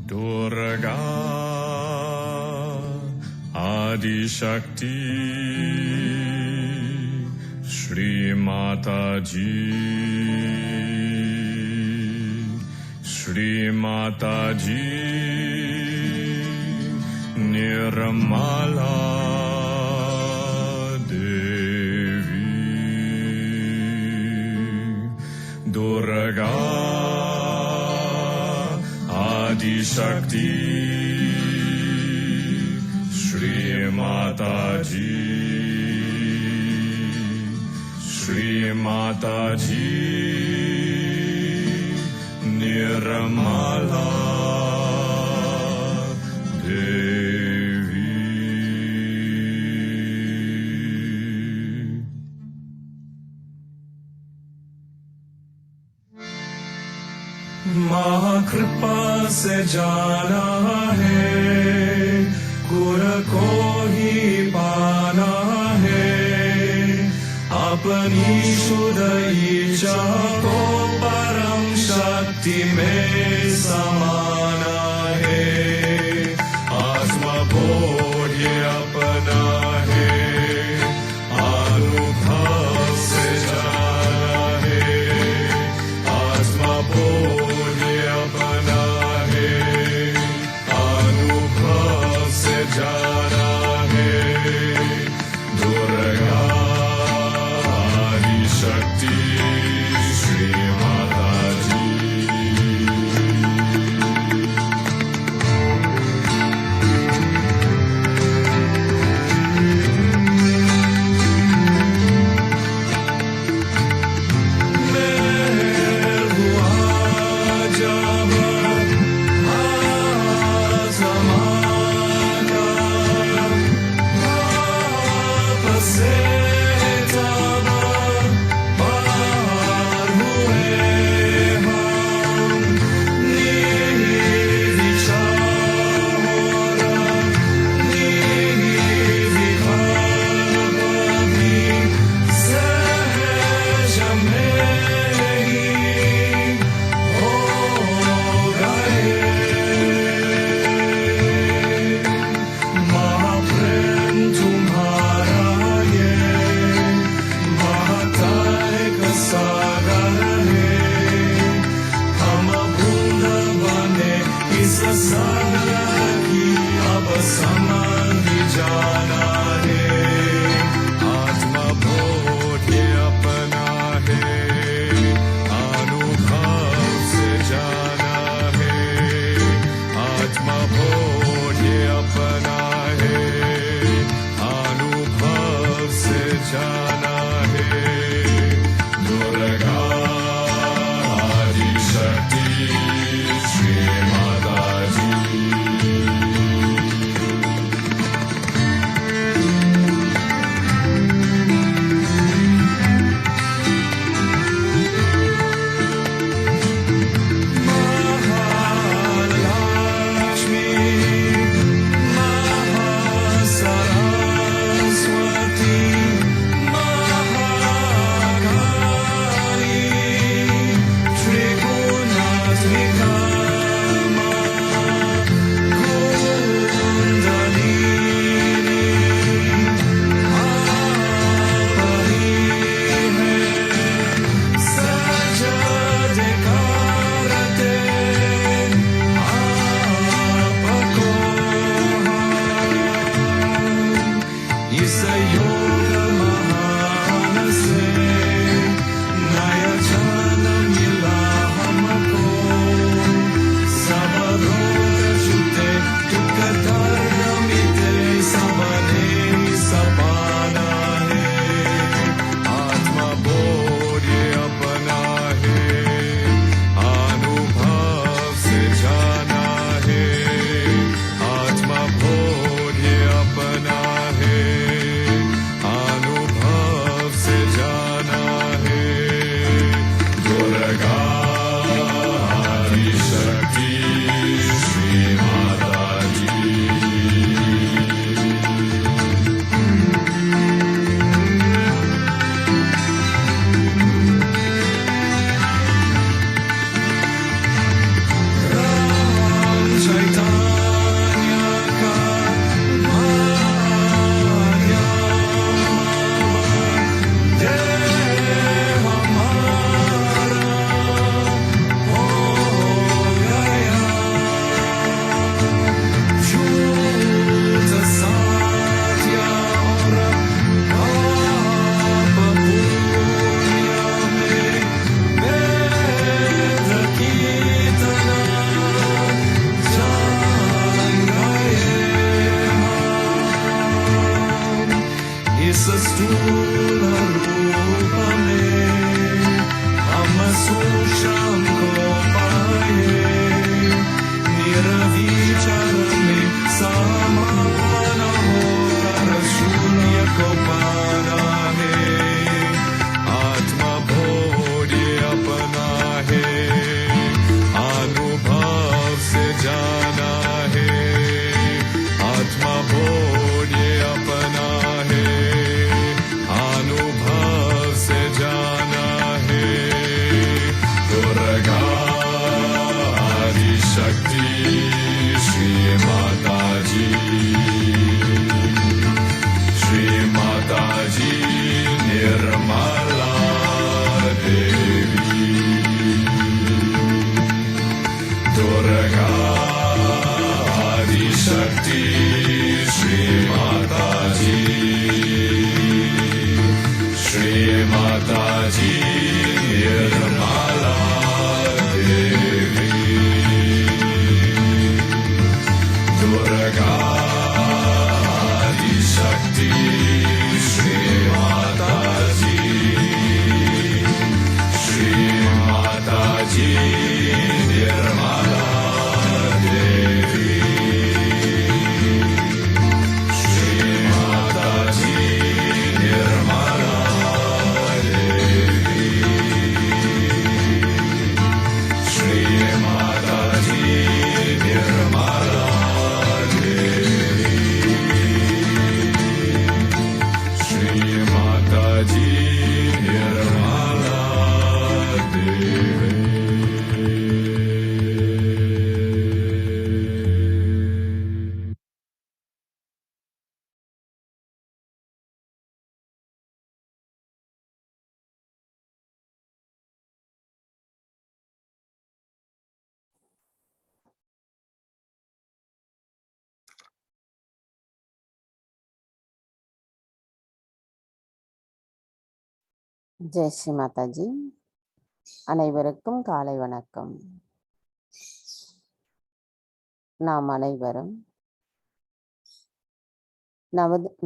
Durga Adi Shakti Shri Mataji Shri Mataji Nirmala Devi Durga Adi Shakti Shri Mataji Shri Mataji Nirmala Devi महाकृपा से जाना है गुर को ही पाना है अपनी शुद्ध इच्छा को परम शक्ति में समाना है आत्मबोध अपना है अनुभव से जाना है आत्मबोध अपना है अनुभव से जाना है दुर्गा आदि शक्ति श्री माताजी Shri Mataji, Shri Mataji, Nirmala Devi, Durga Adi Shakti, Shri Mataji, Shri Mataji, Nirmala Devi, Shri Mataji, Nirmala Devi, Shri Mataji, Nirmala Devi, Shri Mataji, Nirmala Devi. Jai Sri Mataji. அனைவருக்கும் காலை வணக்கம். நாம் அனைவரும்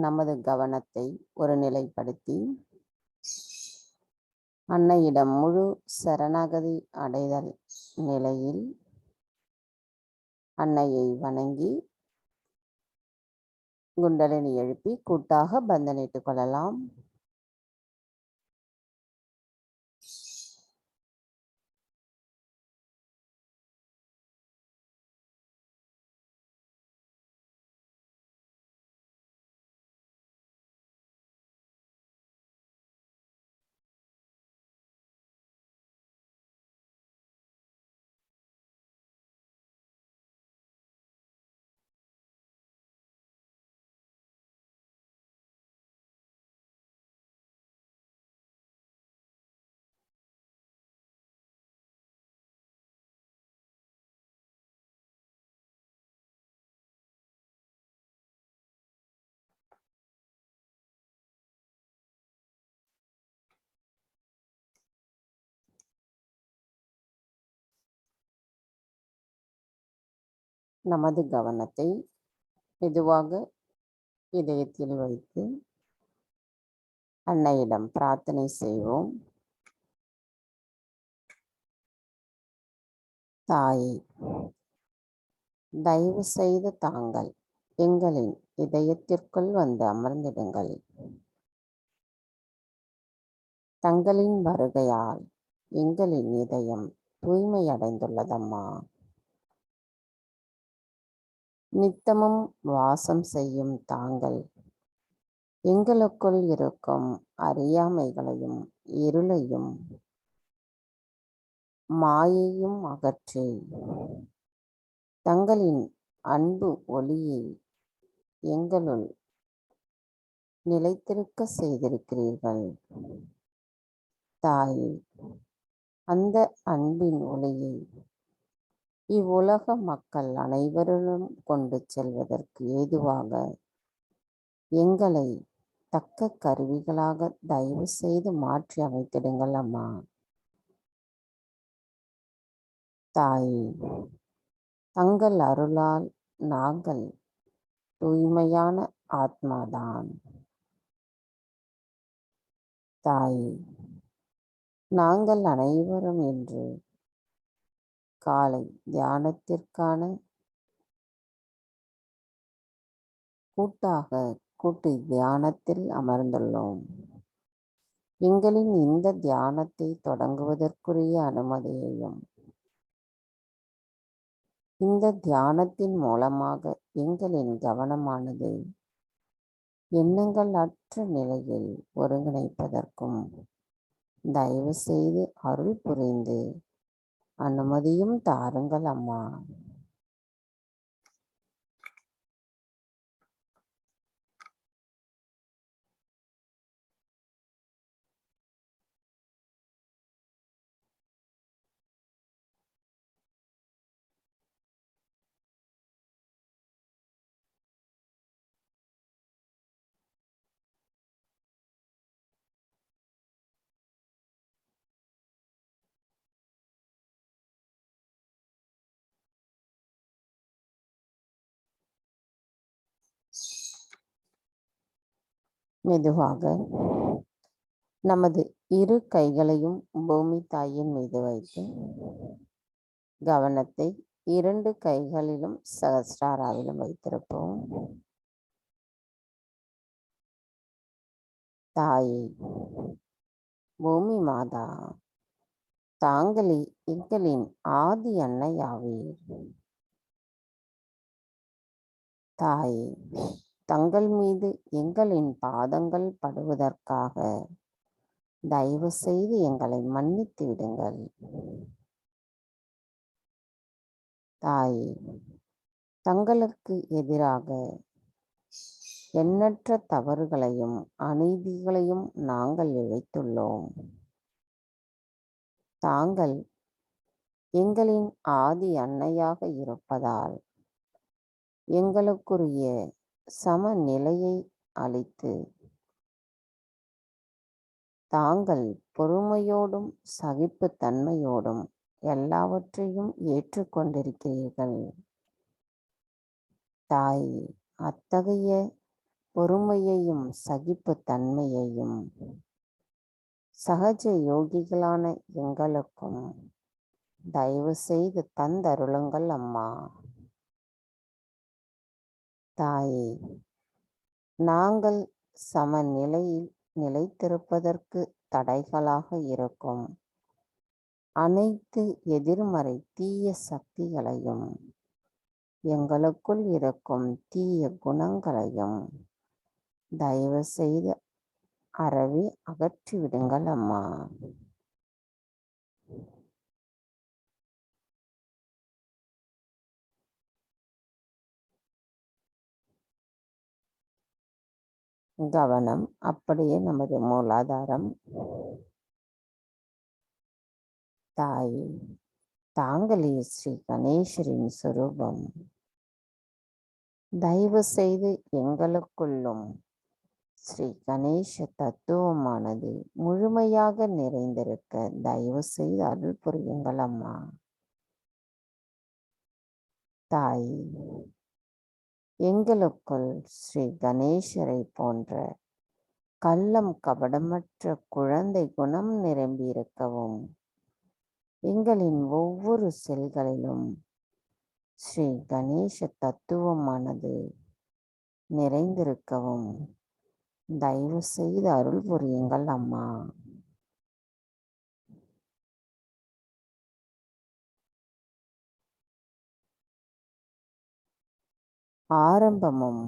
நமது கவனத்தை ஒரு நிலைப்படுத்தி அன்னையிடம் முழு சரணாகதி அடைதல் நிலையில் அன்னையை வணங்கி குண்டலினி எழுப்பி கூட்டாக பந்தனிட்டுக் கொள்ளலாம். நமது கவனத்தை மெதுவாக இதயத்தில் வைத்து அன்னையிடம் பிரார்த்தனை செய்வோம். தாயே, தயவு செய்து தாங்கள் எங்களின் இதயத்திற்குள் வந்து அமர்ந்திடுங்கள். தங்களின் வருகையால் எங்களின் இதயம் தூய்மையடைந்துள்ளதம்மா. நித்தமும் வாசம் செய்யும் தாங்கள் எங்களுக்குள் இருக்கும் அறியாமைகளையும் இருளையும் மாயையும் அகற்றி தங்களின் அன்பு ஒளியை எங்களுள் நிலைத்திருக்க செய்திருக்கிறீர்கள். தாயே, அந்த அன்பின் ஒளியை இவ்வுலக மக்கள் அனைவரிலும் கொண்டு செல்வதற்கு ஏதுவாக எங்களை தக்க கருவிகளாக தயவு செய்து மாற்றி அமைத்திடுங்கள் அம்மா. தாயே, தங்கள் அருளால் நாங்கள் தூய்மையான ஆத்மாதான். தாயே, நாங்கள் அனைவரும் இன்று காலை தியானத்திற்கான கூட்டு தியானத்தில் அமர்ந்துள்ளோம். எங்களின் இந்த தியானத்தை தொடங்குவதற்குரிய அனுமதியையும் இந்த தியானத்தின் மூலமாக எங்களின் கவனமானது எண்ணங்கள் அற்ற நிலையில் ஒருங்கிணைப்பதற்கும் தயவு செய்து அருள் புரிந்து அனுமதியும் தாருங்கள் அம்மா. மெதுவாக நமது இரு கைகளையும் பூமி தாயின் மீது வைத்து கவனத்தை 2 கைகளிலும் சஹஸ்ராராவிலும் வைத்திருப்போம். தாயே, பூமி மாதா, தாங்களே எங்களின் ஆதி அன்னையாவீர். தாயே, தங்கள் மீது எங்களின் பாதங்கள் படுவதற்காக தயவு செய்து எங்களை மன்னித்து விடுங்கள். தாயே, தங்களுக்கு எதிராக எண்ணற்ற தவறுகளையும் அநீதிகளையும் நாங்கள் இழைத்துள்ளோம். தாங்கள் எங்களின் ஆதி அன்னையாக இருப்பதால் எங்களுக்குரிய சமநிலையை அளித்து தாங்கள் பொறுமையோடும் சகிப்புத்தன்மையோடும் எல்லாவற்றையும் ஏற்றுக்கொண்டிருக்கிறீர்கள். தாயே, அத்தகைய பொறுமையையும் சகிப்புத்தன்மையையும் சகஜ யோகிகளான எங்களுக்கும் தயவு செய்து தந்தருளுங்கள் அம்மா. தாயே, நாங்கள் சமநிலையில் நிலைத்திருப்பதற்கு தடைகளாக இருக்கும் அனைத்து எதிர்மறை தீய சக்திகளையும் எங்களுக்குள் இருக்கும் தீய குணங்களையும் தயவு செய்து அறவே அகற்றிவிடுங்கள் அம்மா. கவனம் அப்படியே நமது மூலாதாரம். தாயே, தாங்களே ஸ்ரீ கணேசரின் சுரூபம். தயவு செய்து எங்களுக்குள்ளும் ஸ்ரீ கணேச தத்துவமானது முழுமையாக நிறைந்திருக்க தயவு செய்து அருள் புரியுங்கள் அம்மா. தாயே, எங்களுக்குள் ஸ்ரீ கணேசரை போன்ற கள்ளம் கபடமற்ற குழந்தை குணம் நிரம்பியிருக்கவும் எங்களின் ஒவ்வொரு செல்களிலும் ஸ்ரீ கணேச தத்துவமானது நிறைந்திருக்கவும் தயவு செய்து அருள் புரியுங்கள் அம்மா. ஆரம்பமும்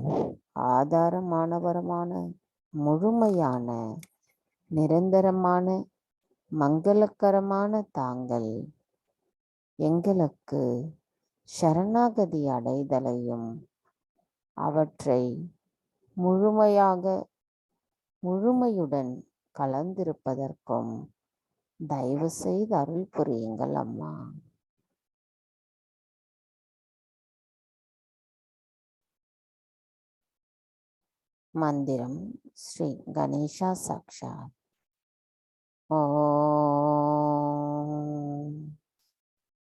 ஆதாரமானவருமான முழுமையான நிரந்தரமான மங்களகரமான தாங்கள் எங்களுக்கு சரணாகதி அடைதலையும் அவற்றை முழுமையுடன் கலந்திருப்பதற்கும் தயவு செய்து அருள் புரியுங்கள் அம்மா. மந்திரம் ஸ்ரீ கணேசா சாக்ஷாத். ஓம்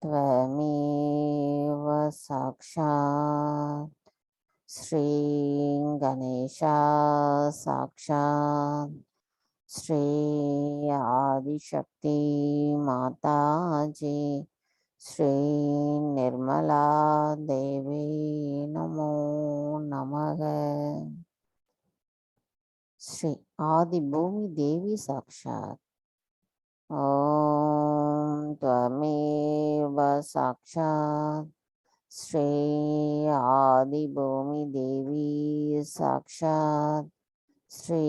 त्वमेव साक्षात् श्री गणेशा साक्षात् श्री आदिशक्ति माताजी श्री निर्मला देवी नमो नमः. श्री आदि भूमि देवी साक्षात्. ओम त्वमेव साक्षात् श्री आदि भूमि देवी साक्षात् श्री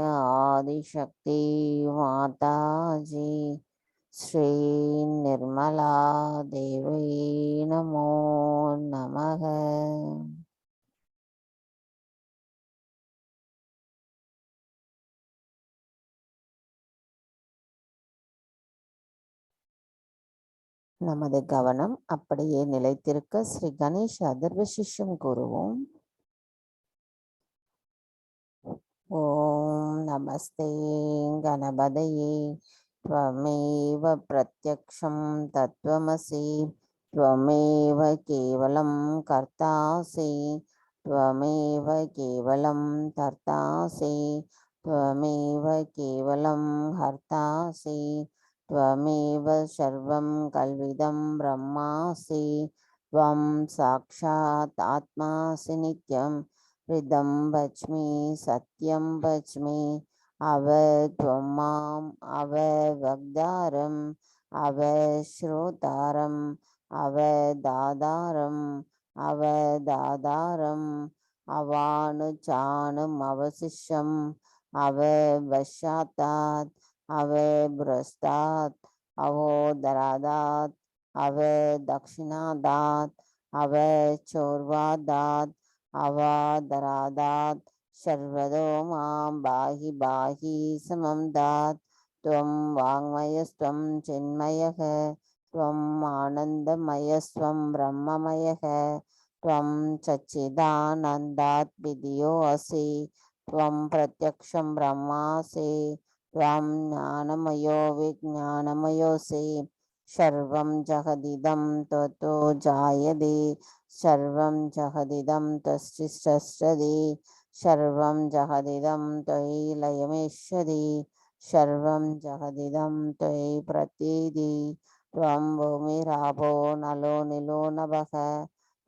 आदिशक्ति माताजी श्री निर्मला देवी नमो नमः. நமது கவனம் அப்படியே நிலைத்திருக்க ஸ்ரீ கணேஷ அதர்வ சிஷ்யம் கூறுவோம். ஓம் நமஸ்தே கணபதயே त्वमेव प्रत्यक्षं तत्त्वमसि त्वमेव केवलं कर्तासि त्वमेव केवलं कर्तासि त्वमेव केवलं हर्तासि त्वमेव सर्वं कल्विदं ब्रह्मासि त्वं साक्षात् आत्मासि नित्यं हृदं वच्मि सत्यं वच्मि त्वं माम् अववक्तारम् अवश्रोतारम् अवदातारम् அவதாதாரம் அவானுச்சானும் அவசிஷம் அவபஷாத்தாத் அவபுரஸ்தாத் அவோதராதாத் அவதக்ஷிணாதாத் அவச்சோர்வாதாத் அவாதராதாத் சர்வதோ மாம் பாஹி பாஹி சமம் தாத் त्वं वाङ्मयस्त्वं चिन्मयः त्वम् आनन्दमयस्त्वं ब्रह्ममयः त्वं सच्चिदानन्दात्विदयोऽसि त्वं प्रत्यक्षं ब्रह्मासि त्वं ज्ञानमयो विज्ञानमयोऽसि सर्वं जगदिदं ततो जायते सर्वं जगदिदं तस्तिष्ठति सर्वं जगदिदं त्वयि लयमेष्यति सर्वं जगदिदं त्वयि प्रतीति त्वं भूमिरापो नलो निलो नभः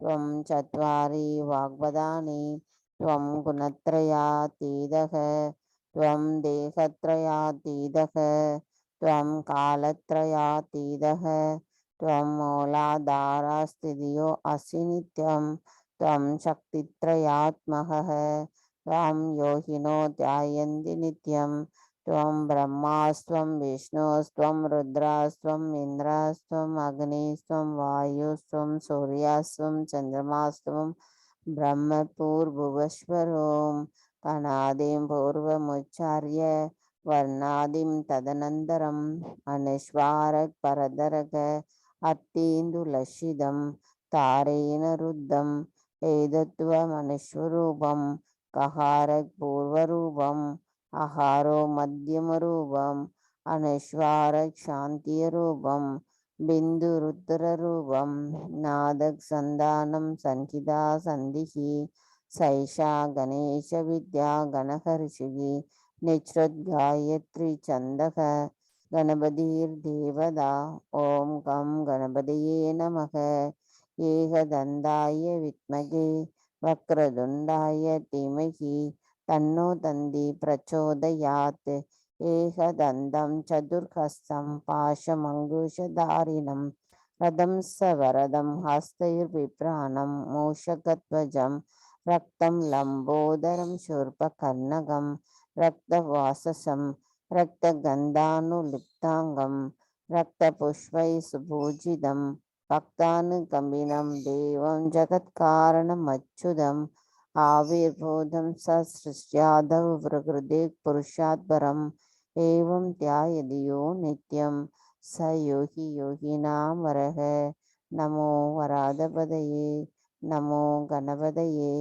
त्वं चत्वारि वाग्वदानि त्वं गुणत्रयातीतः त्वं देहत्रयातीतः त्वं कालत्रयातीतः त्वं मूलाधारस्थितियो असि नित्यं त्वं शक्तित्रयात्मकः त्वं योगिनो ध्यायन्ति नित्यं त्वं ब्रह्मास्त्वं विष्णुस्त्वं रुद्रास्त्वम् इन्द्रस्त्वम् अग्निस्त्वं वायुस्त्वं सूर्यास्त्वं चन्द्रमास्त्वं ब्रह्मपूर्भुवस्वरों अनादिं पूर्वमुच्चार्य वर्णादिं तदनन्तरम् अनश्वारक परदरक अत्तीन्दुलक्षितं तारेण रुद्धम् एतत्त्वमनुस्वरूपं कहारक पूर्वरूपम् आहारो मध्यमरूपम् अनश्वारक शान्तिरूपं बिन्दुरुद्ररूपं नादक संदानं संहिता संधिः सैषा गणेश विद्या गणहर्षिः निश्रुत गायत्री छन्दः गणपतिर्देवता ॐ गं गणपतये नमः एकदन्ताय विद्महे वक्रतुण्डाय धीमहि तन्नो दन्ति प्रचोदयात् एकदन्तं चतुर्हस्तं पाशमङ्कुशधारिणं रथं सवरदं हस्तैर्बिभ्राणं मूषकध्वजं रक्तं लम्बोदरं शूर्पकर्णकं रक्तवाससं रक्तगन्धानुलिप्ताङ्गं रक्तपुष्पैः सुपूजितं भक्तानुकम्पिनं देवं जगत्कारणमच्युतम् आविर्भूतं सृष्ट्यादौ प्रकृते पुरुषात् परम् एवं ध्यायति यो नित्यं स योगी योगिनां वरः नमो वराधपदये नमो गणपतये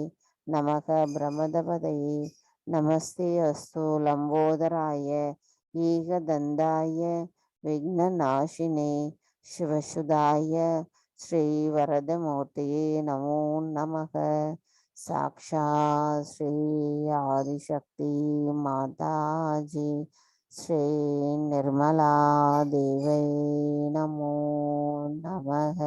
नमः ब्रह्मदपदये नमस्ते अस्तु लम्बोदराय एकदन्ताय विघ्ननाशिने शिवसुधाय श्रीवरदमूर्तये नमो नमः साक्षात् श्री आदिशक्ति माता जी श्री निर्मला देवै नमो नमः।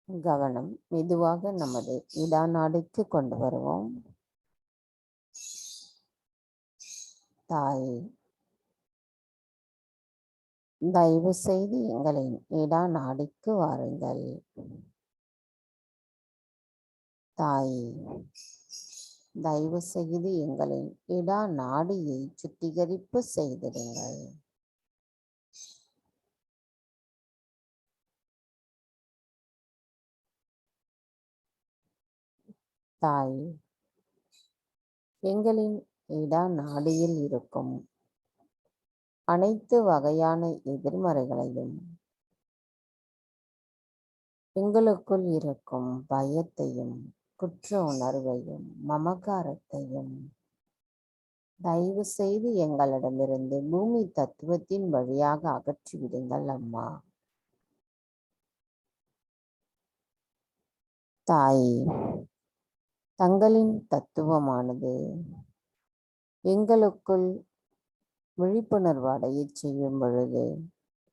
கவனம் மெதுவாக நமது இடாநாடிக்கு கொண்டு வருவோம். தாயே, தயவு செய்து எங்களின் இடாநாடிக்கு வாருங்கள். தாயே, தயவு செய்து எங்களின் இடாநாடியை சுத்திகரிப்பு செய்திடுங்கள். தாய், எங்களின் இடா நாடியில் இருக்கும் அனைத்து வகையான எதிர்மறைகளையும், எங்களுக்குள் இருக்கும் பயத்தையும், குற்ற உணர்வையும், மமகாரத்தையும் தயவு செய்து எங்களிடமிருந்து பூமி தத்துவத்தின் வழியாக அகற்றிவிடுங்கள் அம்மா. தாய், தங்களின் தத்துவமானது எங்களுக்குள் விழிப்புணர்வு அடையச் செய்யும் பொழுது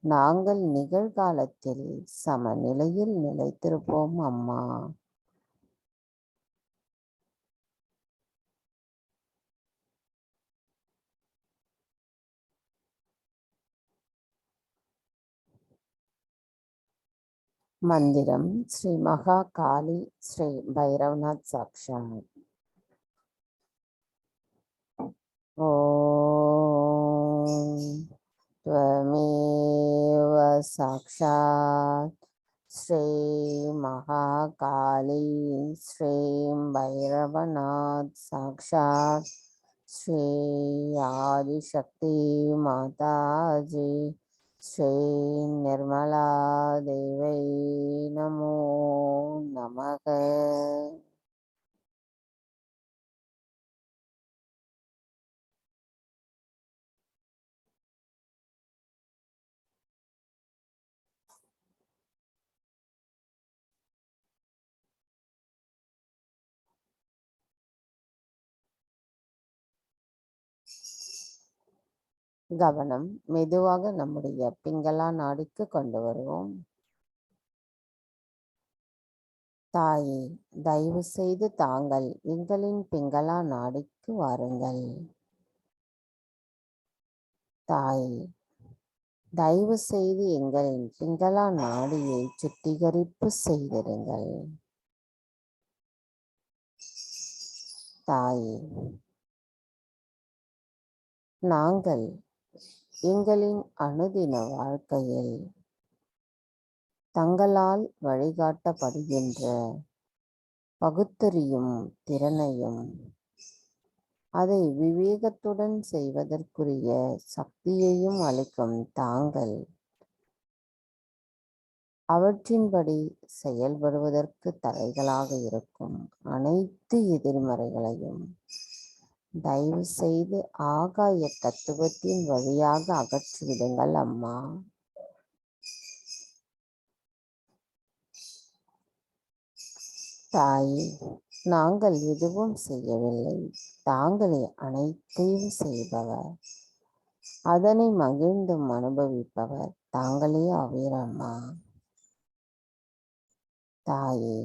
நாங்கள் நிகழ்காலத்தில் சமநிலையில் நிலைத்திருப்போம் அம்மா. மந்திரம் ஸ்ரீ மகா காளி ஸ்ரீ பைரவநாத் சாக்ஷாத். ஓம் त्वमेव साक्षात् श्री महाकाली श्री भैरवनाथ साक्षात् श्री आदिशक्ति माताजी श्री निर्मला देवी नमो नमः. கவனம் மெதுவாக நம்முடைய பிங்களா நாடிக்கு கொண்டு வருவோம். தாயே, தயவு செய்து தாங்கள் எங்களின் பிங்களா நாடிக்கு வாருங்கள். தாயே, தயவு செய்து எங்களின் பிங்களா நாடியை சுத்திகரிப்பு செய்திருங்கள். தாயே, நாங்கள் எங்களின் அனுதின வாழ்க்கையில் தங்களால் வழிகாட்டப்படுகின்ற பகுத்தறியும் திறனையும் அதை விவேகத்துடன் செய்வதற்குரிய சக்தியையும் அளிக்கும் தாங்கள் அவற்றின்படி செயல்படுவதற்கு தடைகளாக இருக்கும் அனைத்து எதிர்மறைகளையும் தயவு செய்து ஆகாய தத்துவத்தின் வழியாக அகற்றிவிடுங்கள் அம்மா. தாயே, நாங்கள் எதுவும் செய்யவில்லை, தாங்களே அனைத்தையும் செய்பவர், அதனை மகிழ்ந்தும் அனுபவிப்பவர் தாங்களே ஆவீரம்மா. தாயே,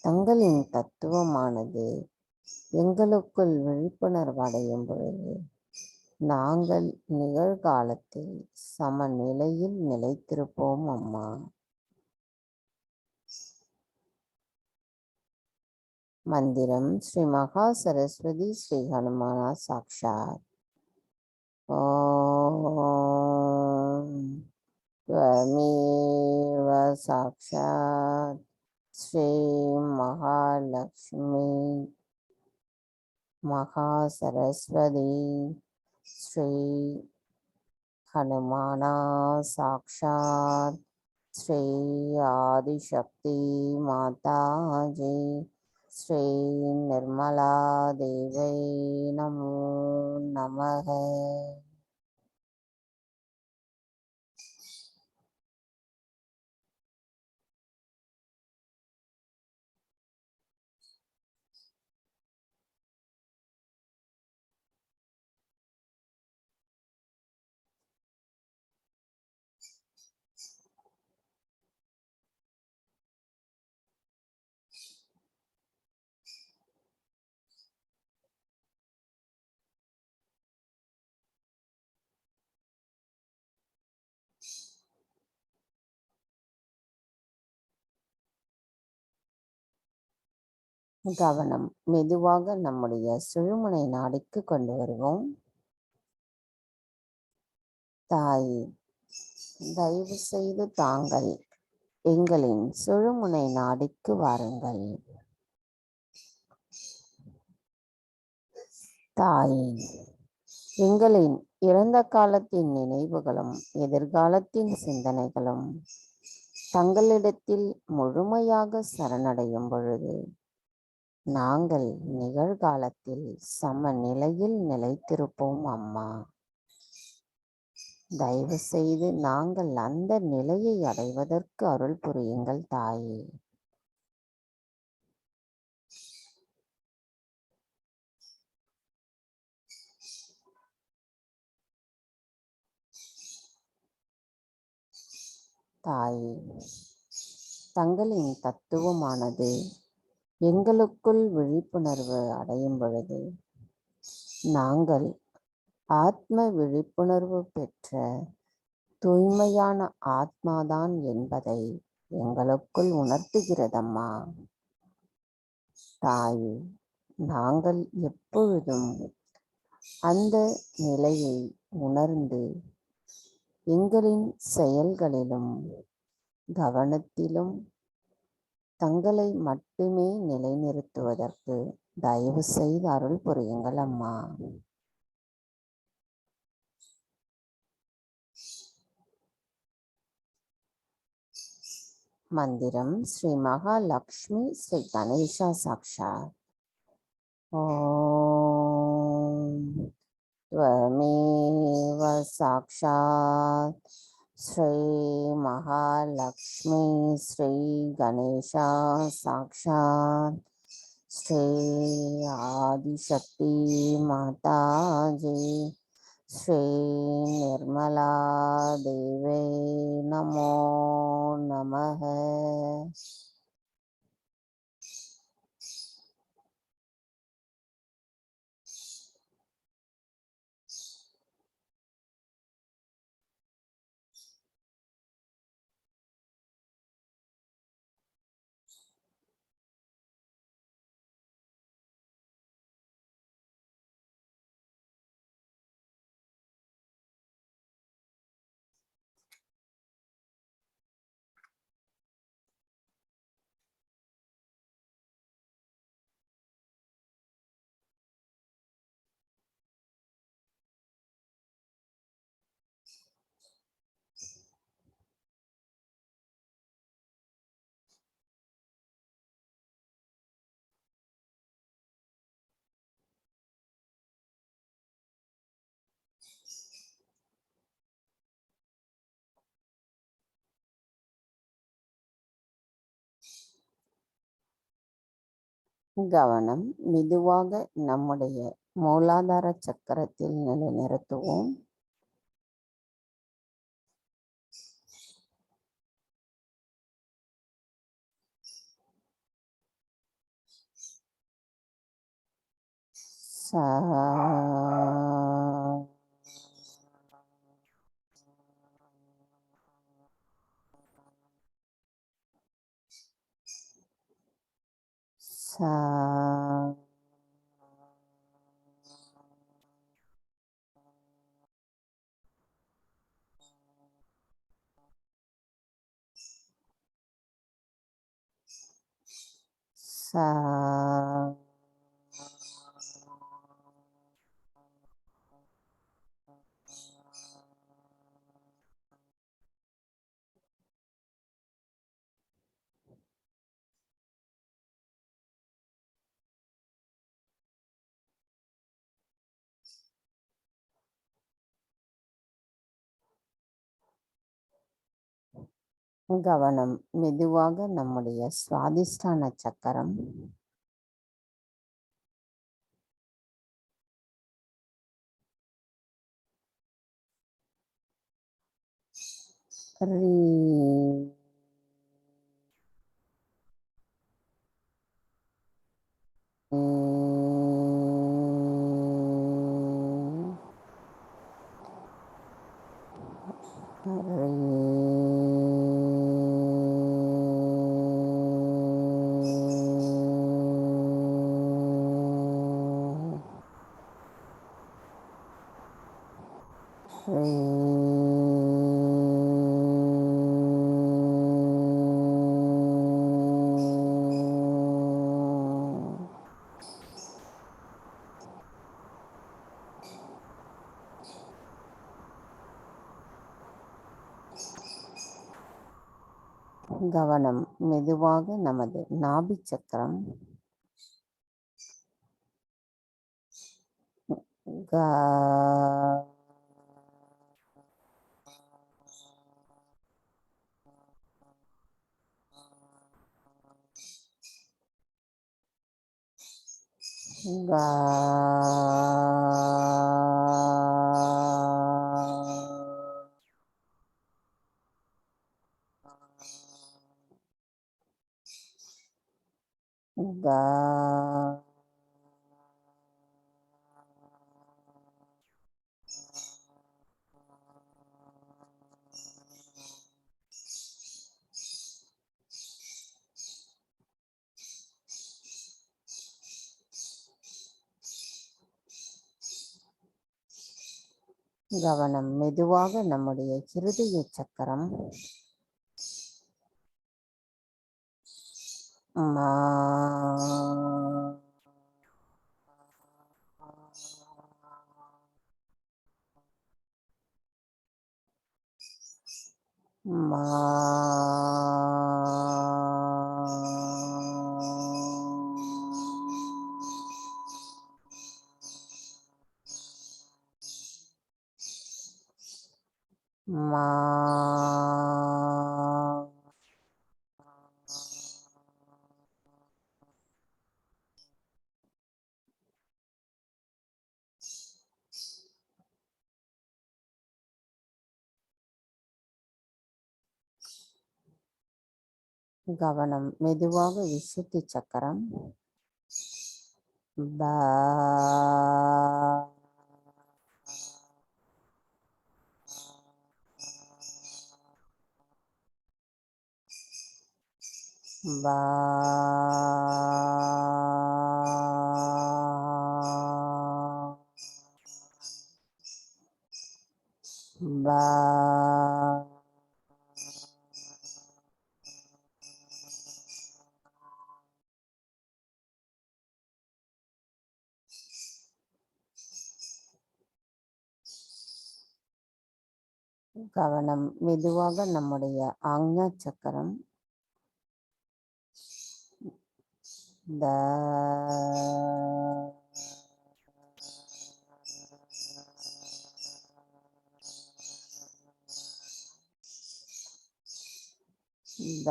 தங்களின் தத்துவமானது எங்களுக்குள் விழிப்புணர்வு அடையும் பொழுது நாங்கள் நிகழ்காலத்தில் சமநிலையில் நிலைத்திருப்போம் அம்மா. மந்திரம் ஸ்ரீ மகா சரஸ்வதி ஸ்ரீ ஹனுமானா சாக்ஷாத். ஓம் त्वमेव साक्षात् श्री महालक्ष्मी महासरस्वती श्री हनुमाना साक्षात् श्री आदिशक्ति माताजी श्री निर्मला देवी नमो नमः. கவனம் மெதுவாக நம்முடைய சுழுமுனை நாடிக்கு கொண்டு வருவோம். தாயே, தயவு செய்து தாங்கள் எங்களின் சுழுமுனை நாடிக்கு வாருங்கள். தாயே, எங்களின் இறந்த காலத்தின் நினைவுகளும் எதிர்காலத்தின் சிந்தனைகளும் தங்களிடத்தில் முழுமையாக சரணடையும் பொழுது நாங்கள் நிகழ்காலத்தில் சமநிலையில் நிலைத்திருப்போம் அம்மா. தயவு செய்து நாங்கள் அந்த நிலையை அடைவதற்கு அருள் புரியுங்கள் தாயே. தாயே, தங்களின் தத்துவமானது எங்களுக்குள் விழிப்புணர்வு அடையும் பொழுது நாங்கள் ஆத்ம விழிப்புணர்வு பெற்ற தூய்மையான ஆத்மாதான் என்பதை எங்களுக்குள் உணர்த்துகிறதம்மா. தாயே, நாங்கள் எப்பொழுதும் அந்த நிலையை உணர்ந்து எங்களின் செயல்களிலும் கவனத்திலும் தங்களை மட்டுமே நிலைநிறுத்துவதற்கு தயவு செய்து அருள் புரியுங்கள் அம்மா. மந்திரம் ஸ்ரீ மகாலட்சுமி ஸ்ரீ கணேசா சாக்ஷாத். ஓம் त्वमेव साक्षात् श्री महालक्ष्मी श्री गणेशा साक्षात् श्री आदिशक्ति माताजी श्री निर्मला देवे नमो नमः. கவனம் மெதுவாக நம்முடைய மூலாதார சக்கரத்தில் நிலைநிறுத்துவோம். கவனம் மெதுவாக நம்முடைய சுவாதிஷ்டான சக்கரம், கவனம் மெதுவாக நமது நாபி சக்கரம் க க க கவனம் மெதுவாக நம்முடைய இருதய சக்கரம் மா மா மா கவனம் மெதுவாக விசுத்தி சக்கரம் பா பா பா கவனம் மெதுவாக நம்முடைய ஆக்ஞா சக்கரம் த த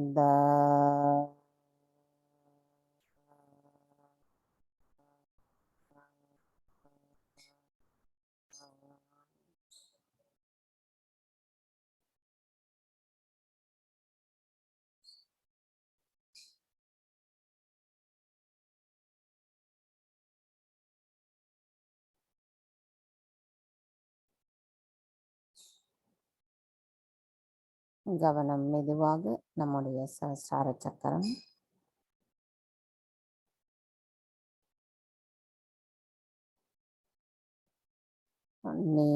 த கவனம் மெதுவாக நம்முடைய சஹஸ்ரார சக்கரம் நீ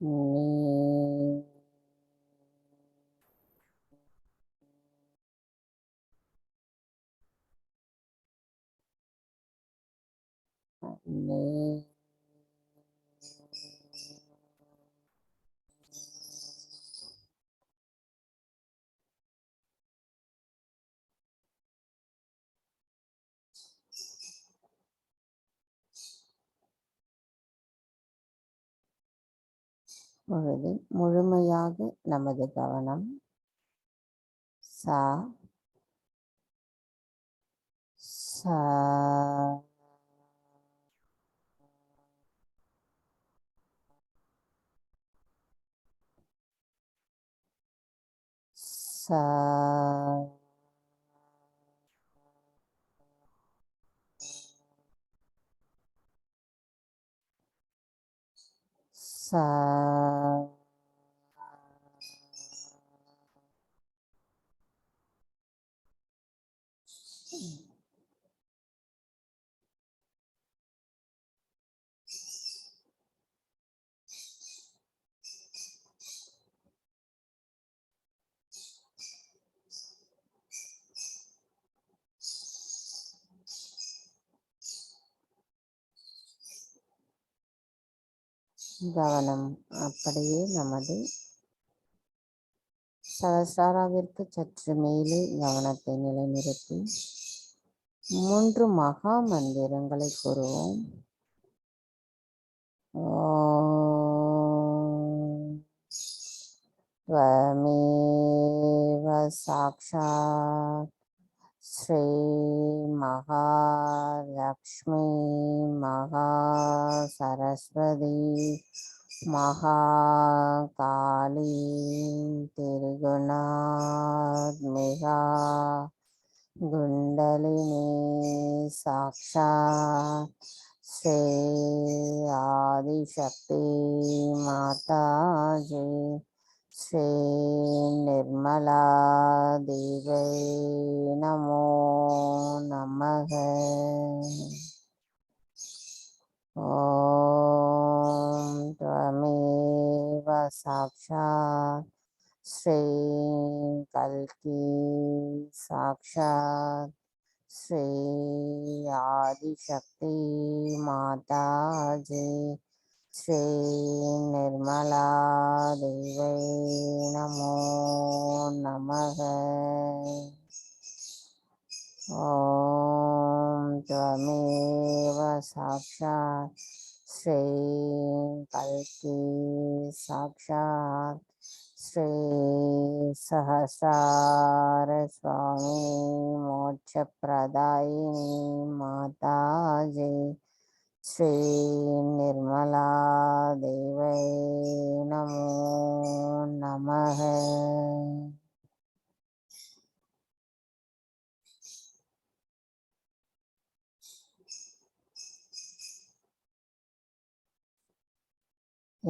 நீ நீ பொழுது முழுமையாக நமது கவனம் சா சா சா சா கவனம் அப்படியே நமது சகஸ்ராராவிற்கு சற்று மேலே கவனத்தை நிலைநிறுத்தி 3 மகா மந்திரங்களை கூறுவோம். ஓம் त्वमेव साक्षात् श्री महालक्ष्मी महासरस्वती महाकाली त्रिगुणात्मिका कुण्डलिनी साक्षात् श्री आदिशक्ति माताजी श्री निर्मला देवी नमो नमः। ओम त्वमेव साक्षात् श्री कल्की साक्षात् श्री आदिशक्ति माताजी श्री निर्मला देवी नमो नमः। ओम त्वमेव साक्षात् श्री कल्की साक्षात् श्री सहस्रार स्वामी मोक्षप्रदायिनी माताजी श्री निर्मला देवी नमो नमः।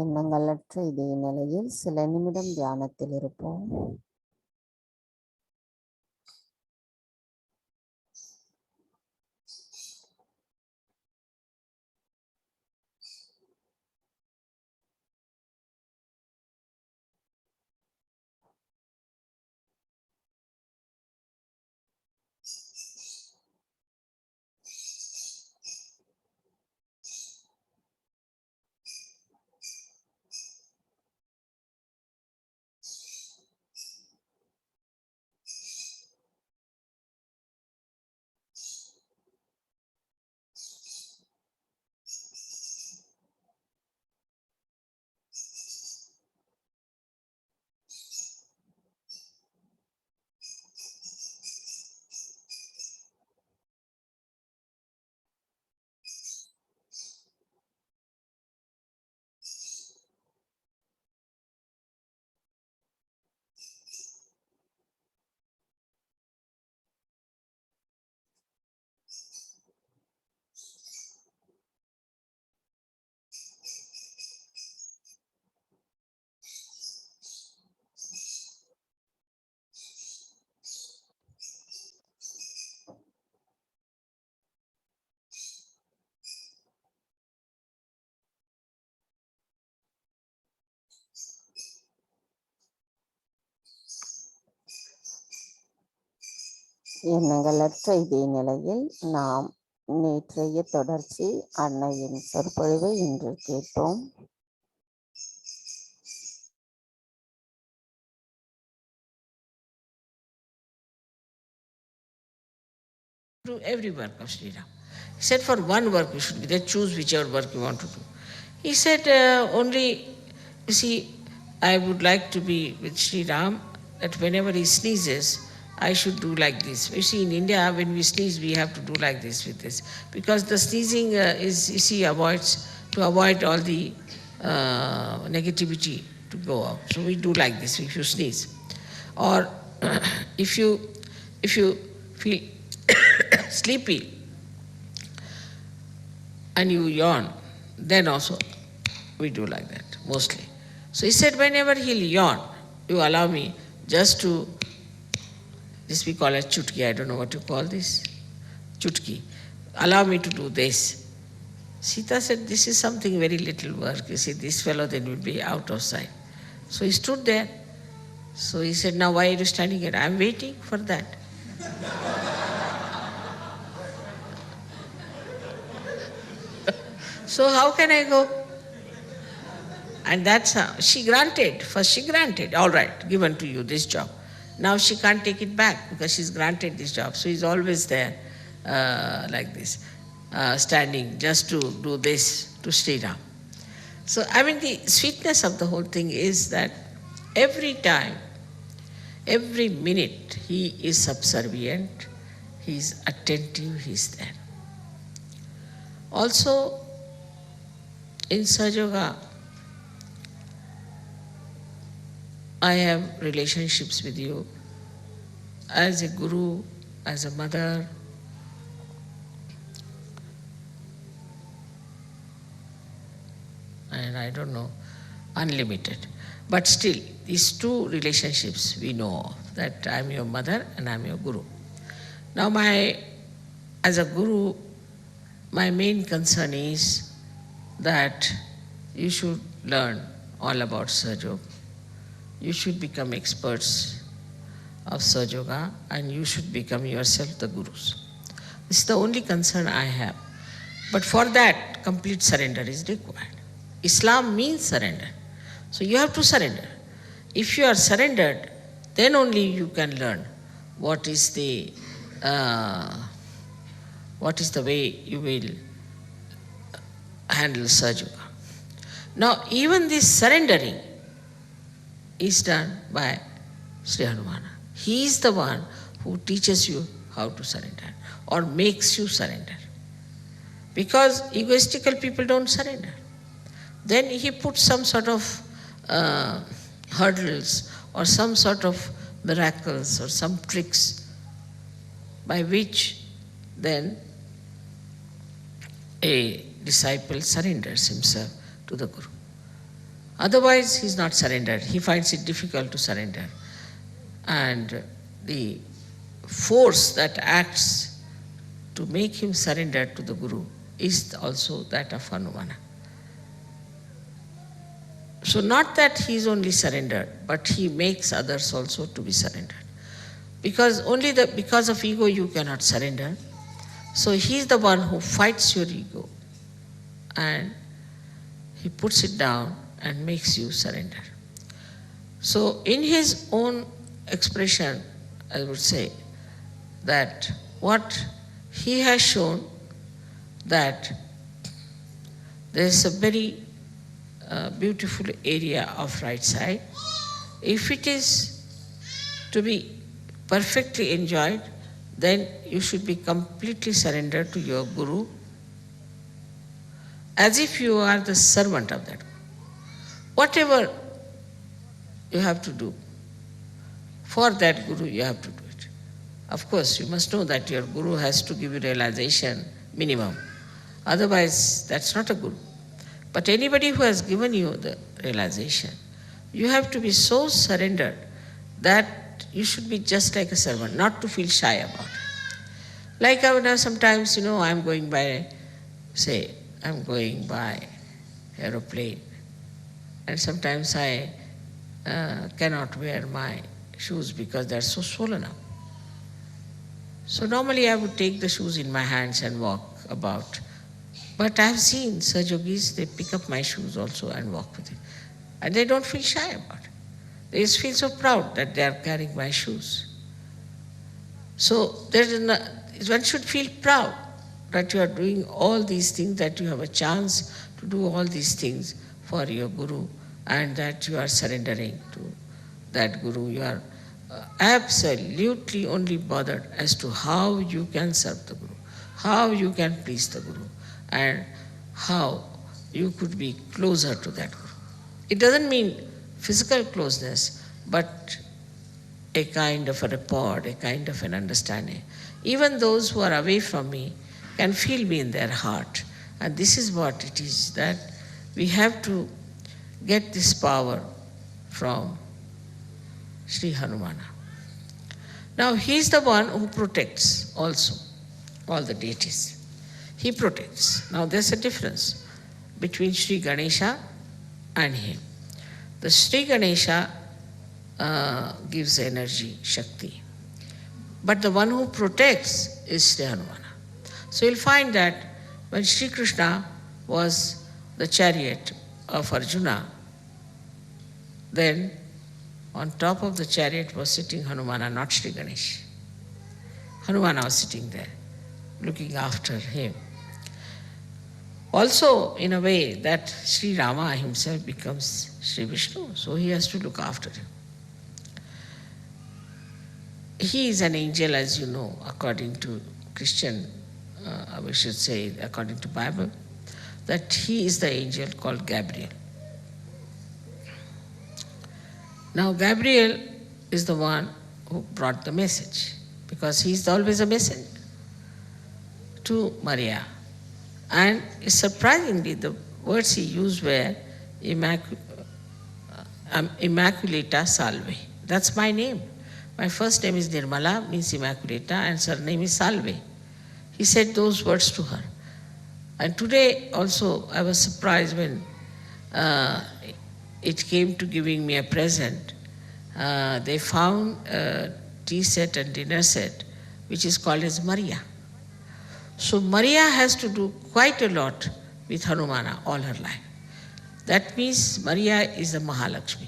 எண்ணங்களற்ற இதே நிலையில் சில நிமிடம் தியானத்தில் இருப்போம். எண்ணங்களற்ற இதே நிலையில் நாம் நேற்றைய தொடர்ச்சி அன்னையின் சொற்பொழிவை இன்று கேட்போம். Do every work of Sri Ram. He said for one work you should be there, choose whichever work you want to do. He said only, you see, I would like to be with Sri Ram, that whenever he sneezes, I should do like this. You see, in India, when we sneeze, we have to do like this with this. Because the sneezing is, you see, to avoid all the negativity to go out. So we do like this if you sneeze. Or if you feel sleepy and you yawn, then also we do like that, mostly. So he said, whenever he'll yawn, you allow me just to, this we call as chutki, I don't know what you call this, chutki. Allow me to do this. Sita said, this is something very little work. You see, this fellow then will be out of sight. So he stood there. So he said, now why are you standing here? I'm waiting for that. So how can I go? And that's how she granted. First she granted, all right, given to you this job. Now she can't take it back because she's granted this job. So he's always there like this, standing just to do this to Sri Ram. So I mean the sweetness of the whole thing is that every time, every minute he is subservient, he is attentive, he is there. Also in Sahaja, I have relationships with you as a guru, as a mother, and I don't know, unlimited. But still, these two relationships we know of, that I am your mother and I am your guru. Now as a guru, my main concern is that you should learn all about Sahaja. You should become experts of Sahaja Yoga and you should become yourself the gurus. This is the only concern I have. But for that, complete surrender is required. Islam means surrender. So you have to surrender. If you are surrendered, then only you can learn what is the way you will handle Sahaja Yoga. Now, even this surrendering is done by Sri Hanumana. He is the one who teaches you how to surrender or makes you surrender. Because egoistical people don't surrender. Then he puts some sort of hurdles or some sort of miracles or some tricks by which then a disciple surrenders himself to the Guru. Otherwise, he is not surrendered. He finds it difficult to surrender. And the force that acts to make him surrender to the Guru is also that of Hanumana. So not that he is only surrendered, but he makes others also to be surrendered. Because because of ego you cannot surrender. So he is the one who fights your ego and he puts it down and makes you surrender. So in his own expression, I would say that what he has shown that there is a very beautiful area of right side. If it is to be perfectly enjoyed, then you should be completely surrendered to your Guru as if you are the servant of that Guru. Whatever you have to do for that Guru, you have to do it. Of course, you must know that your Guru has to give you realization minimum. Otherwise, that's not a Guru. But anybody who has given you the realization, you have to be so surrendered that you should be just like a servant, not to feel shy about it. Like I would have sometimes, I'm going by aeroplane, and sometimes I cannot wear my shoes because they're so swollen up. So normally I would take the shoes in my hands and walk about. But I have seen Sahajogis, they pick up my shoes also and walk with it. And they don't feel shy about it. They just feel so proud that they are carrying my shoes. So one should feel proud that you are doing all these things, that you have a chance to do all these things for your Guru, and that you are surrendering to that Guru. You are absolutely only bothered as to how you can serve the Guru, how you can please the Guru, and how you could be closer to that Guru. It doesn't mean physical closeness, but a kind of a rapport, a kind of an understanding. Even those who are away from me can feel me in their heart. And this is what it is, that we have to get this power from Sri Hanumana. Now he is the one who protects also all the deities. He protects. Now there's a difference between Sri Ganesha and him. The Sri Ganesha gives energy, Shakti. But the one who protects is Sri Hanumana. So you'll find that when Sri Krishna was the chariot of Arjuna, then on top of the chariot was sitting Hanumana, not Sri Ganesh. Hanumana was sitting there, looking after him. Also, in a way, that Sri Rama himself becomes Sri Vishnu, so he has to look after him. He is an angel, as you know, according to Christian, we should say, according to Bible, that he is the angel called Gabriel. Now, Gabriel is the one who brought the message, because he is always a messenger to Maria. And surprisingly, the words he used were Immaculata Salve. That's my name. My first name is Nirmala, means Immaculata, and surname is Salve. He said those words to her. And today also I was surprised when it came to giving me a present. They found a tea set and dinner set which is called as Maria. So Maria has to do quite a lot with Hanumana all her life. That means Maria is the Mahalakshmi.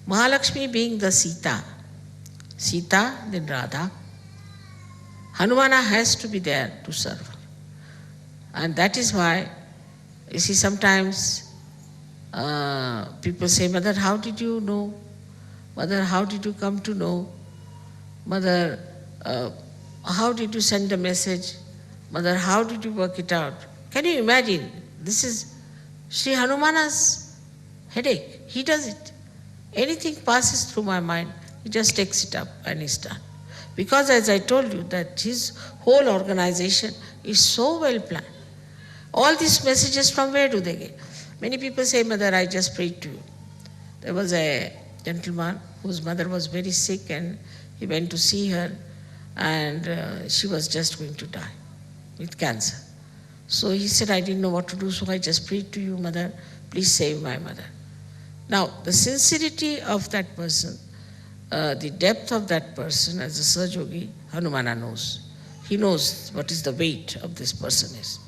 Mahalakshmi being the Sita, then Radha. Hanumana has to be there to serve her. And that is why, you see, sometimes people say, Mother, how did you know? Mother, how did you come to know? Mother, how did you send a message? Mother, how did you work it out? Can you imagine? This is Sri Hanumana's headache. He does it. Anything passes through my mind, he just takes it up and is done. Because as I told you, that his whole organization is so well planned. All these messages, from where do they get? Many people say, Mother, I just prayed to you. There was a gentleman whose mother was very sick and he went to see her and she was just going to die with cancer. So he said, I didn't know what to do, so I just prayed to you, Mother, please save my mother. Now, the sincerity of that person, the depth of that person as a Sahaja, Hanumana knows. He knows what is the weight of this person is.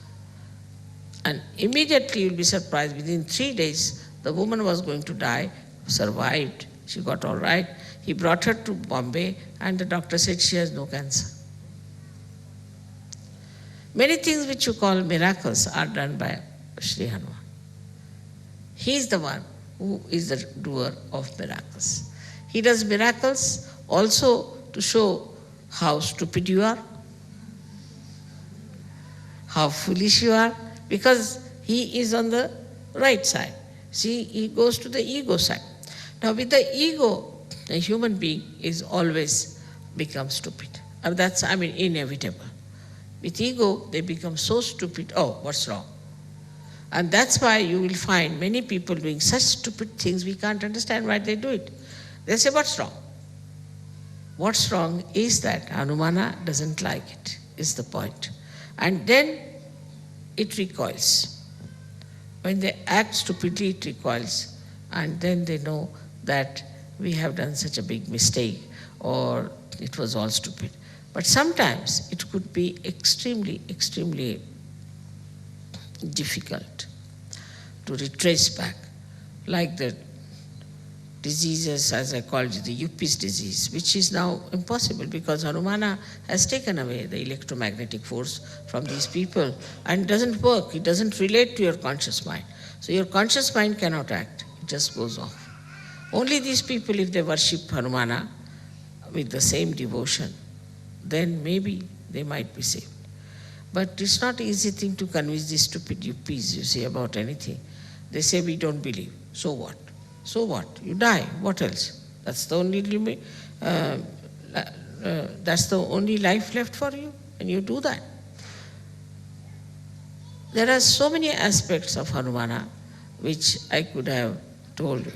And immediately you'll be surprised, within 3 days, the woman was going to die, survived, she got all right. He brought her to Bombay and the doctor said she has no cancer. Many things which you call miracles are done by Sri Hanuman. He is the one who is the doer of miracles. He does miracles also to show how stupid you are, how foolish you are, because he is on the right side. See, he goes to the ego side. Now with the ego, a human being is always become stupid. And that's, inevitable. With ego, they become so stupid, oh, what's wrong? And that's why you will find many people doing such stupid things, we can't understand why they do it. They say, what's wrong? What's wrong is that Hanumana doesn't like it, is the point. And then it recoils. When they act stupidly, it recoils. And then they know that we have done such a big mistake or it was all stupid. But sometimes it could be extremely, extremely difficult to retrace back, like the diseases, as I called it, the Yuppies disease, which is now impossible because Hanumana has taken away the electromagnetic force from these people and it doesn't work, it doesn't relate to your conscious mind. So your conscious mind cannot act, it just goes off. Only these people, if they worship Hanumana with the same devotion, then maybe they might be saved. But it's not an easy thing to convince these stupid Yuppies, you see, about anything. They say, we don't believe. So what? So what? You die. What else? That's the only life left for you, and you do that. There are so many aspects of Hanumana which I could have told you.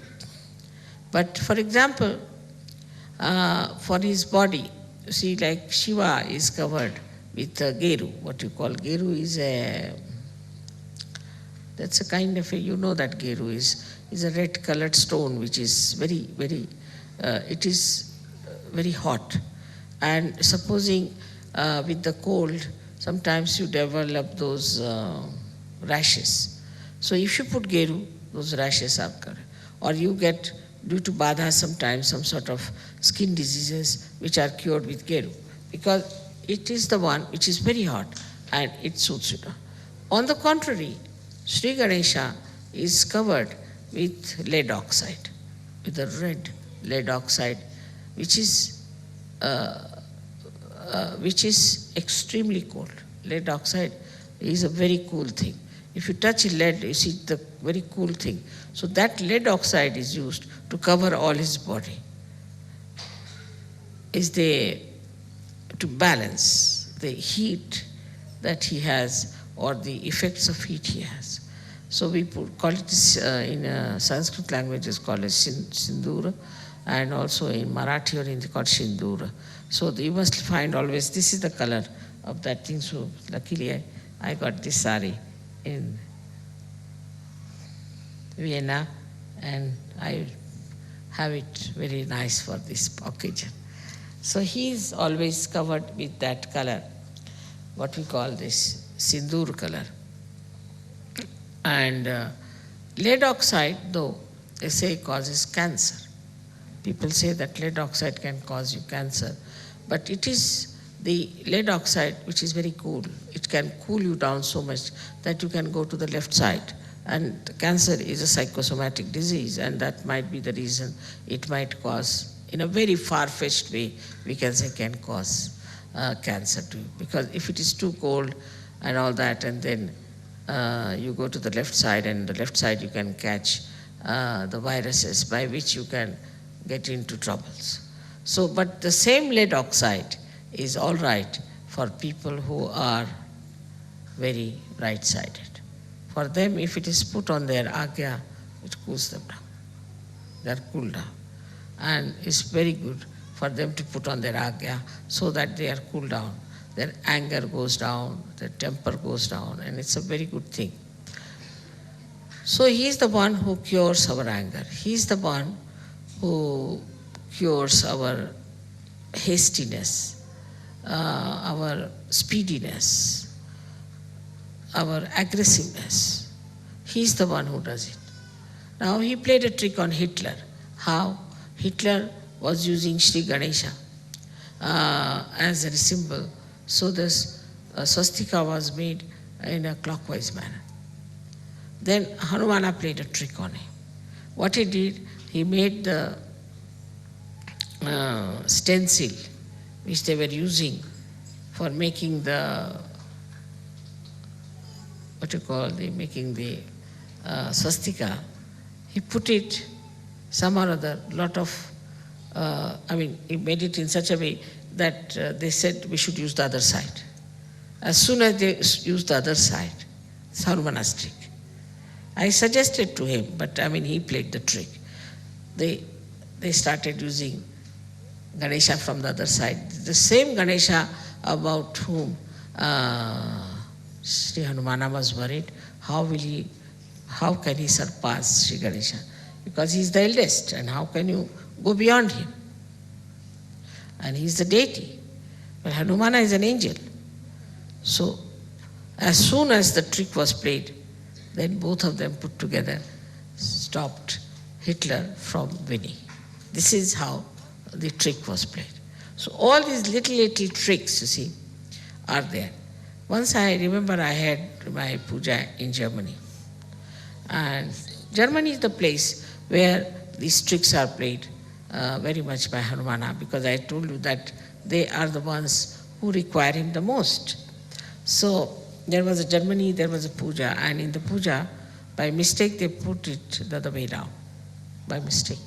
But for example, for his body, you see, like Shiva is covered with geru. What you call geru is that's a kind of you know that geru is a red colored stone which is very, very, it is very hot. And supposing with the cold, sometimes you develop those rashes. So if you put geru, those rashes are covered. Or you get due to badha sometimes, some sort of skin diseases which are cured with Geru, because it is the one which is very hot and it suits you. On the contrary, Sri Ganesha is covered with lead oxide, with a red lead oxide, which is extremely cold. Lead oxide is a very cool thing. If you touch lead, you see the very cool thing. So that lead oxide is used to cover all his body. To balance the heat that he has or the effects of heat he has. So we call it in Sanskrit language is called as Sindura, and also in Marathi or Hindi called Shindura. So you must find always, this is the color of that thing. So luckily I got this sari in Vienna, and I have it very nice for this occasion. So he is always covered with that color, what we call this sindoor color. And lead oxide, though, they say causes cancer. People say that lead oxide can cause you cancer, but it is the lead oxide which is very cool. It can cool you down so much that you can go to the left side. And cancer is a psychosomatic disease, and that might be the reason it might cause, in a very far-fetched way, we can say can cause cancer too. Because if it is too cold and all that, and then you go to the left side, and the left side you can catch the viruses by which you can get into troubles. So, but the same lead oxide is all right for people who are very right-sided. For them, if it is put on their agya, it cools them down. They are cooled down. And it's very good for them to put on their agya so that they are cooled down. Their anger goes down, their temper goes down, and it's a very good thing. So he is the one who cures our anger. He is the one who cures our hastiness, our speediness, our aggressiveness. He's the one who does it. Now he played a trick on Hitler. How? Hitler was using Sri Ganesha as a symbol. So this swastika was made in a clockwise manner. Then Hanumana played a trick on him. What he did, he made the stencil which they were using for making the making the swastika. He put it some or other, he made it in such a way that they said we should use the other side. As soon as they used the other side, it's Hanumana's trick. I suggested to him, but he played the trick. They started using Ganesha from the other side. The same Ganesha about whom Sri Hanumana was worried, how can he surpass Sri Ganesha? Because he is the eldest, and how can you go beyond him? And he is the deity. But Hanumana is an angel. So, as soon as the trick was played, then both of them put together stopped Hitler from winning. This is how the trick was played. So all these little tricks, you see, are there. Once I remember I had my puja in Germany. And Germany is the place where these tricks are played very much by Hanumana, because I told you that they are the ones who require him the most. So there was a puja, and in the puja, by mistake they put it the other way down, by mistake.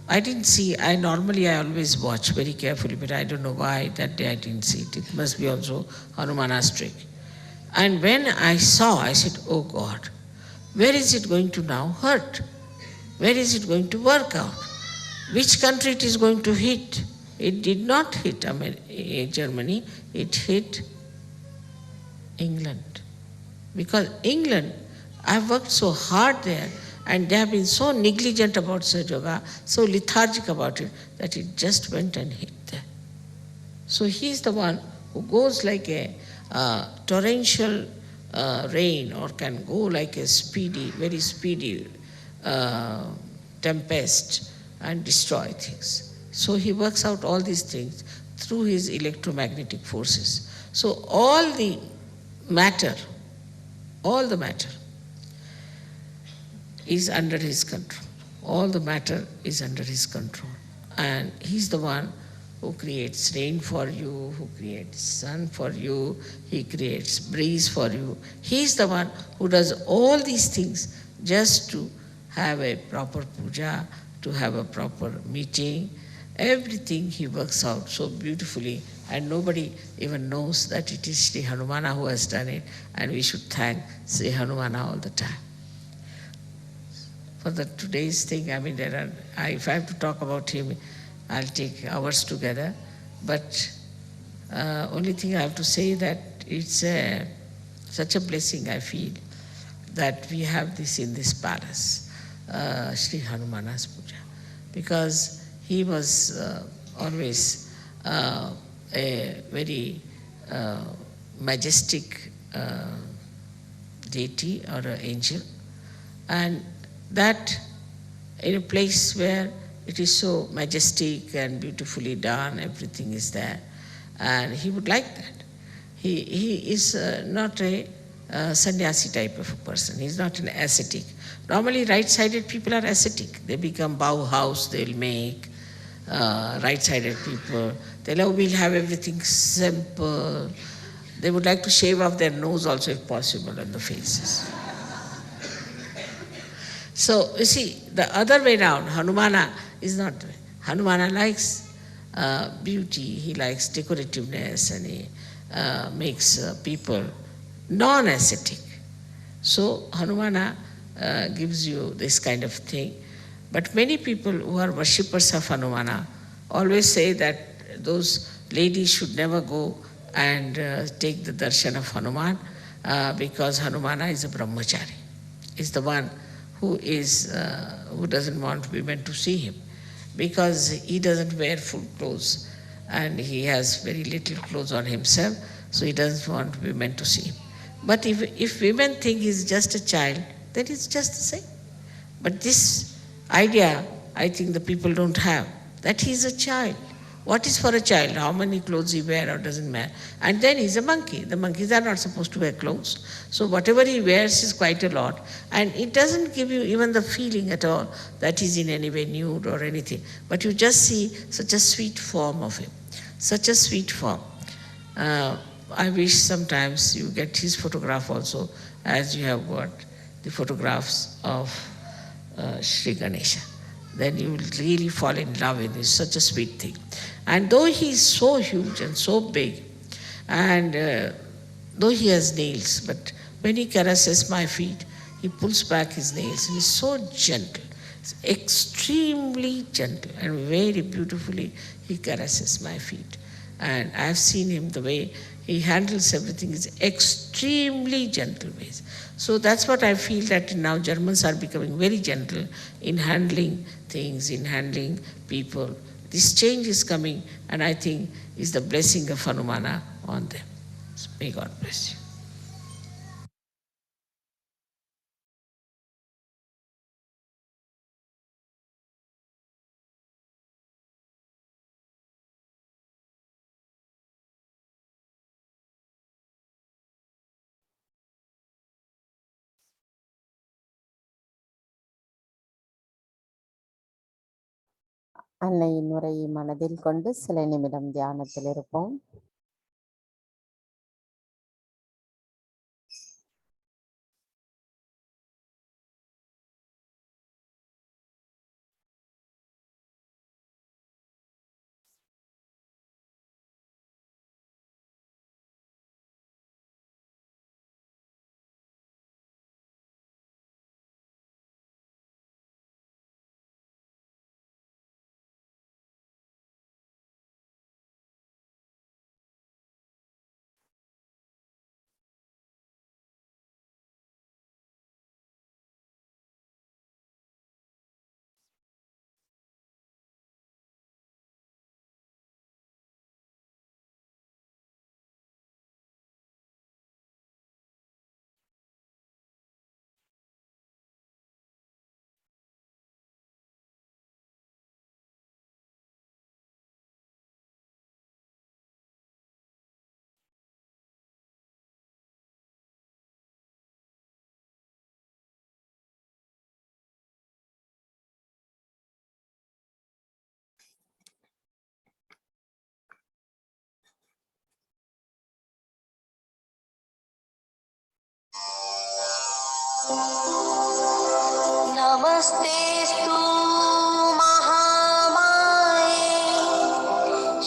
I didn't see, I always watch very carefully, but I don't know why that day I didn't see it. It must be also Hanumana's trick. And when I saw, I said, oh God, where is it going to now hurt? Where is it going to work out? Which country it is going to hit? It did not hit Germany, it hit England. Because England, I've worked so hard there, and they have been so negligent about Sahaj Yoga, so lethargic about it, that it just went and hit there. So he is the one who goes like a torrential rain, or can go like a very speedy tempest and destroy things. So he works out all these things through his electromagnetic forces. So all the matter is under his control. All the matter is under his control. And he's the one who creates rain for you, who creates sun for you, he creates breeze for you. He's the one who does all these things just to have a proper puja, to have a proper meeting. Everything he works out so beautifully, and nobody even knows that it is Sri Hanumana who has done it, and we should thank Sri Hanumana all the time. For the today's thing, I mean, if I have to talk about him, I'll take hours together. But only thing I have to say that it's such a blessing I feel that we have this in this palace, Sri Hanumana's puja, because he was always a very majestic deity or an angel, and that in a place where it is so majestic and beautifully done, everything is there, and he would like that. He is not a sannyasi type of a person. He's not an ascetic. Normally right-sided people are ascetic. They become Bauhaus, they'll make right-sided people. They'll we'll have everything simple. They would like to shave off their nose also if possible on the faces. So you see, the other way around, Hanumana is not. Hanumana likes beauty, he likes decorativeness, and he makes people non-ascetic. So Hanumana gives you this kind of thing. But many people who are worshippers of Hanumana always say that those ladies should never go and take the darshan of Hanuman because Hanumana is a brahmachari. Is the one who doesn't want women to see him, because he doesn't wear full clothes and he has very little clothes on himself, so he doesn't want women to see him. But if women think he's just a child, then it's just the same. But this idea, I think the people don't have, that he's a child. What is for a child? How many clothes he wears or doesn't wear? And then he's a monkey. The monkeys are not supposed to wear clothes. So whatever he wears is quite a lot. And it doesn't give you even the feeling at all that he's in any way nude or anything. But you just see such a sweet form of him. Such a sweet form. I wish sometimes you get his photograph also, as you have got the photographs of Sri Ganesha. Then you will really fall in love with him. It's such a sweet thing. And though he is so huge and so big, and though he has nails, but when he caresses my feet, he pulls back his nails. He is so gentle, extremely gentle, and very beautifully he caresses my feet. And I have seen him, the way he handles everything is extremely gentle ways. So that's what I feel, that now Germans are becoming very gentle in handling things, in handling people. This change is coming, and I think is the blessing of Hanumana on them. So may God bless you. அன்னையின் உரையை மனதில் கொண்டு சில நிமிடம் தியானத்தில் இருப்போம். नमस्तेस्तु महामाये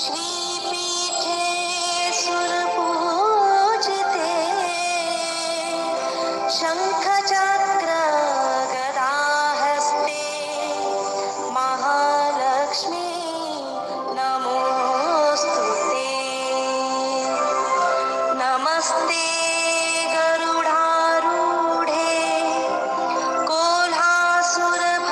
श्रीपीठे सुरपूजिते शङ्खचक्र गदाहस्ते महालक्ष्मी नमोऽस्तु ते नमस्ते गरुडारूढे कोल्हासुरभयङ्करे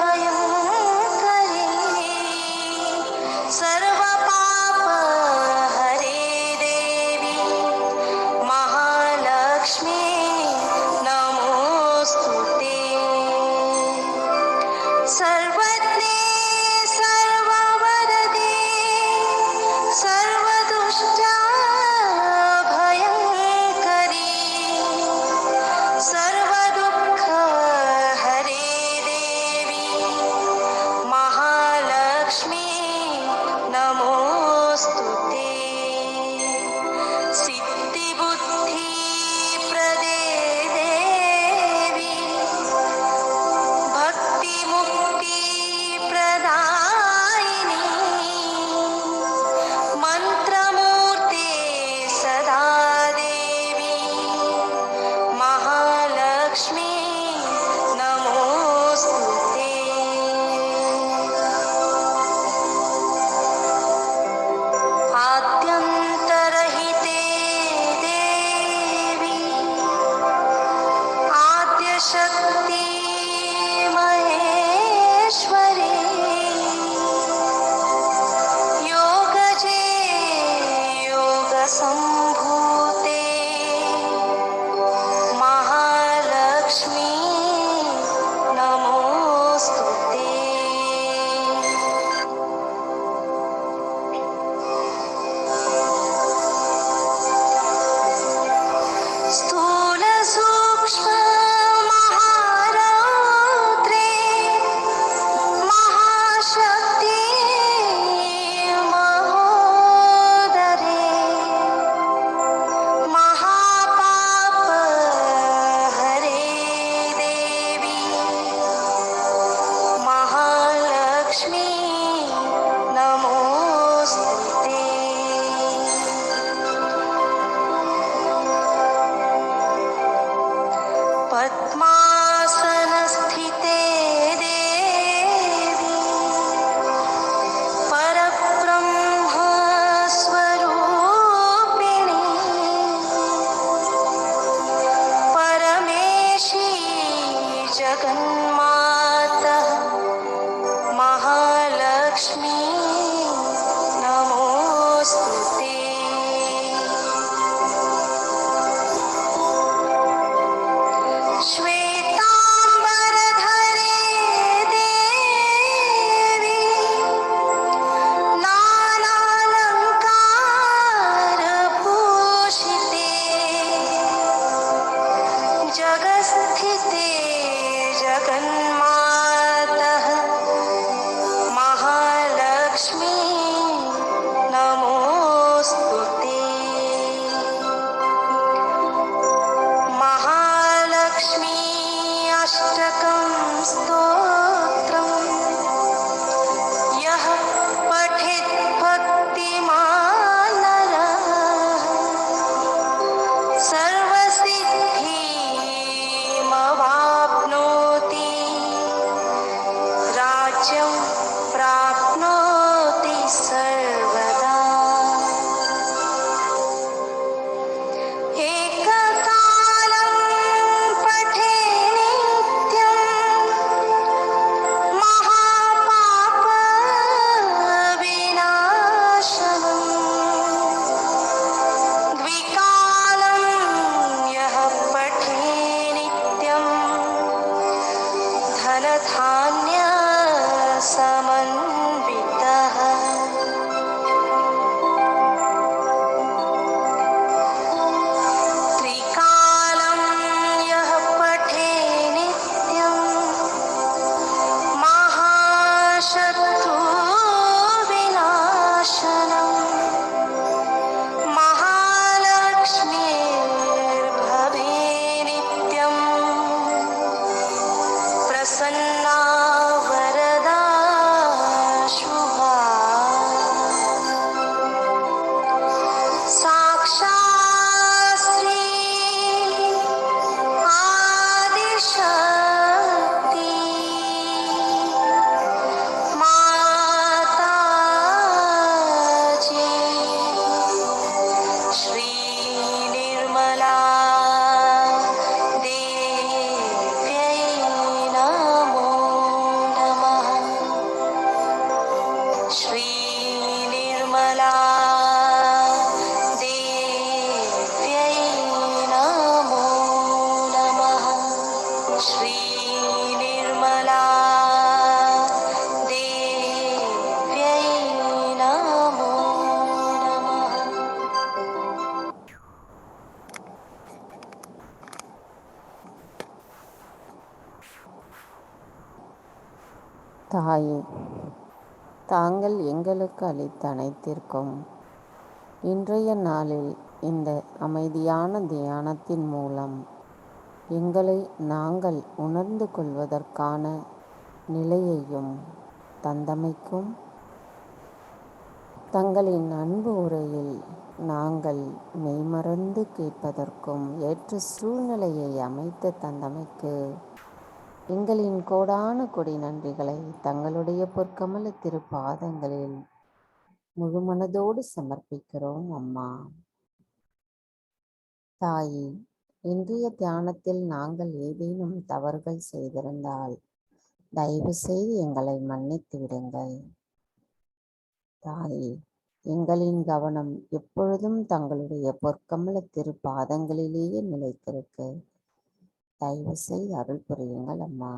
தாயே, தாங்கள் எங்களுக்கு அளித்த அனைத்திற்கும் இன்றைய நாளில் இந்த அமைதியான தியானத்தின் மூலம் எங்களை நாங்கள் உணர்ந்து கொள்வதற்கான நிலையையும் தந்தமைக்கும், தங்களின் அன்பு உரையில் நாங்கள் மெய்மறந்து கேட்பதற்கும் ஏற்ற சூழ்நிலையை அமைத்து தந்தமைக்கு எங்களின் கோடான கொடி நன்றிகளை தங்களுடைய பொற்கமல திருப்பாதங்களில் முழு மனதோடு சமர்ப்பிக்கிறோம் அம்மா. தாயே, இன்றைய தியானத்தில் நாங்கள் ஏதேனும் தவறுகள் செய்திருந்தால் தயவு செய்து எங்களை மன்னித்து விடுங்கள். தாயே, எங்களின் கவனம் எப்பொழுதும் தங்களுடைய பொற்கமல திருப்பாதங்களிலேயே நிலைத்திருக்க தயவு செய்து அருள் புரியுங்கள் அம்மா.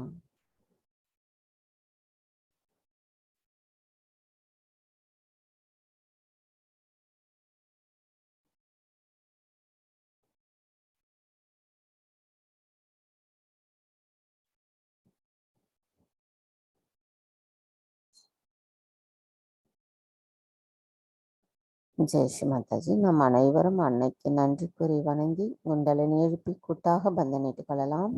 ஜெய் ஸ்ரீ மாதாஜி. நம் அனைவரும் அன்னைக்கு நன்றி கூறி வணங்கி குண்டலினி எழுப்பி கூட்டாக பந்தனிட்டுக் கொள்ளலாம்.